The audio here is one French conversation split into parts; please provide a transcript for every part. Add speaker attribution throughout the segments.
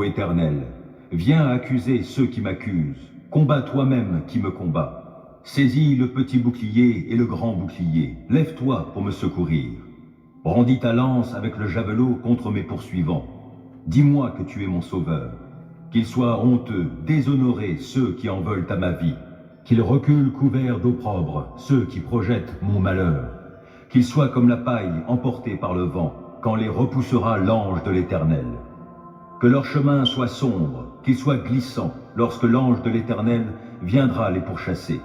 Speaker 1: Éternel. Viens accuser ceux qui m'accusent. Combats toi-même qui me combat. Saisis le petit bouclier et le grand bouclier. Lève-toi pour me secourir. Brandis ta lance avec le javelot contre mes poursuivants. Dis-moi que tu es mon sauveur. Qu'ils soient honteux, déshonorés ceux qui en veulent à ma vie. Qu'ils reculent couverts d'opprobre ceux qui projettent mon malheur. Qu'ils soient comme la paille emportée par le vent, quand les repoussera l'ange de l'Éternel. Que leur chemin soit sombre, qu'il soit glissant, lorsque l'ange de l'Éternel viendra les pourchasser.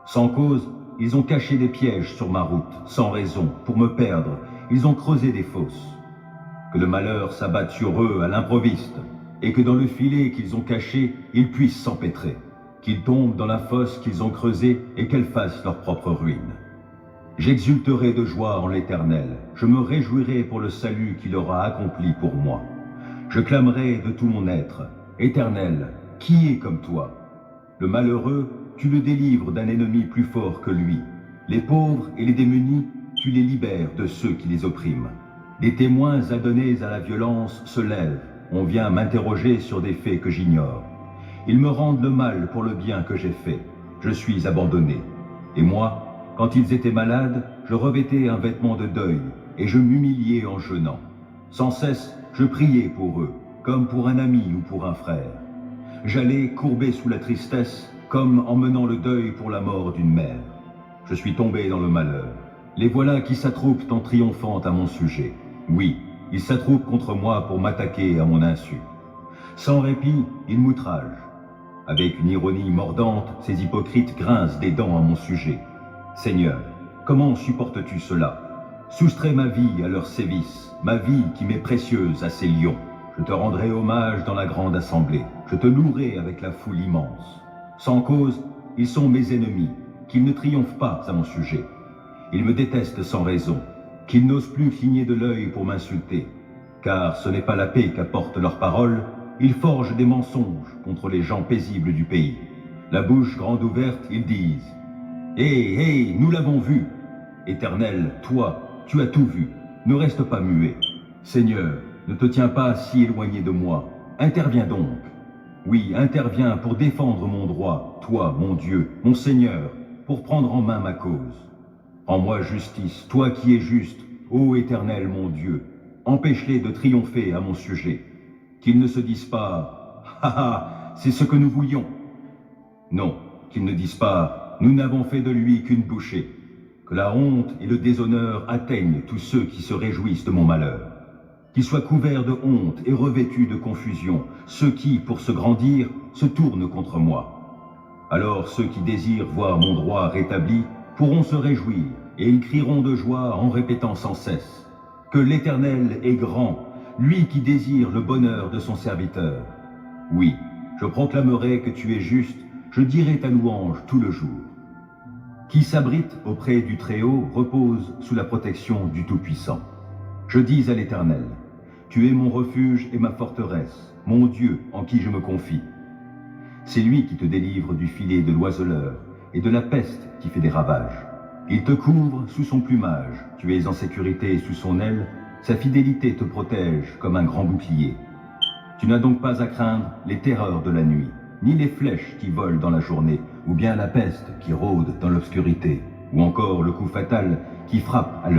Speaker 1: Sans cause, ils ont caché des pièges sur ma route, sans raison, pour me perdre, ils ont creusé des fosses. Que le malheur s'abatte sur eux à l'improviste, et que dans le filet qu'ils ont caché, ils puissent s'empêtrer. Qu'ils tombent dans la fosse qu'ils ont creusée et qu'elle fasse leur propre ruine. J'exulterai de joie en l'Éternel, je me réjouirai pour le salut qu'il aura accompli pour moi. Je clamerai de tout mon être, Éternel, qui est comme toi? Le malheureux, tu le délivres d'un ennemi plus fort que lui. Les pauvres et les démunis, tu les libères de ceux qui les oppriment. Des témoins adonnés à la violence se lèvent, on vient m'interroger sur des faits que j'ignore. Ils me rendent le mal pour le bien que j'ai fait. Je suis abandonné. Et moi, quand ils étaient malades, je revêtais un vêtement de deuil et je m'humiliais en jeûnant. Sans cesse, je priais pour eux, comme pour un ami ou pour un frère. J'allais courbé sous la tristesse, comme en menant le deuil pour la mort d'une mère. Je suis tombé dans le malheur. Les voilà qui s'attroupent en triomphant à mon sujet. Oui, ils s'attroupent contre moi pour m'attaquer à mon insu. Sans répit, ils m'outragent. Avec une ironie mordante, ces hypocrites grincent des dents à mon sujet. Seigneur, comment supportes-tu cela? Soustrais ma vie à leurs sévices, ma vie qui m'est précieuse à ces lions. Je te rendrai hommage dans la grande assemblée. Je te louerai avec la foule immense. Sans cause, ils sont mes ennemis, qu'ils ne triomphent pas à mon sujet. Ils me détestent sans raison, qu'ils n'osent plus cligner de l'œil pour m'insulter. Car ce n'est pas la paix qu'apportent leurs paroles, ils forgent des mensonges contre les gens paisibles du pays. La bouche grande ouverte, ils disent « Hé, nous l'avons vu ! Éternel, toi, tu as tout vu, ne reste pas muet. Seigneur, ne te tiens pas si éloigné de moi, interviens donc. Oui, interviens pour défendre mon droit, toi, mon Dieu, mon Seigneur, pour prendre en main ma cause. Rends-moi justice, toi qui es juste, ô Éternel mon Dieu, empêche-les de triompher à mon sujet. Qu'ils ne se disent pas « Ha ha, c'est ce que nous voulions !» Non, qu'ils ne disent pas « Nous n'avons fait de lui qu'une bouchée !» Que la honte et le déshonneur atteignent tous ceux qui se réjouissent de mon malheur. Qu'ils soient couverts de honte et revêtus de confusion, ceux qui, pour se grandir, se tournent contre moi. Alors ceux qui désirent voir mon droit rétabli pourront se réjouir, et ils crieront de joie en répétant sans cesse « Que l'Éternel est grand !» Lui qui désire le bonheur de son serviteur. Oui, je proclamerai que tu es juste, je dirai ta louange tout le jour. Qui s'abrite auprès du Très-Haut repose sous la protection du Tout-Puissant. Je dis à l'Éternel, tu es mon refuge et ma forteresse, mon Dieu en qui je me confie. C'est lui qui te délivre du filet de l'oiseleur et de la peste qui fait des ravages. Il te couvre sous son plumage, tu es en sécurité sous son aile, sa fidélité te protège comme un grand bouclier. Tu n'as donc pas à craindre les terreurs de la nuit, ni les flèches qui volent dans la journée, ou bien la peste qui rôde dans l'obscurité, ou encore le coup fatal qui frappe à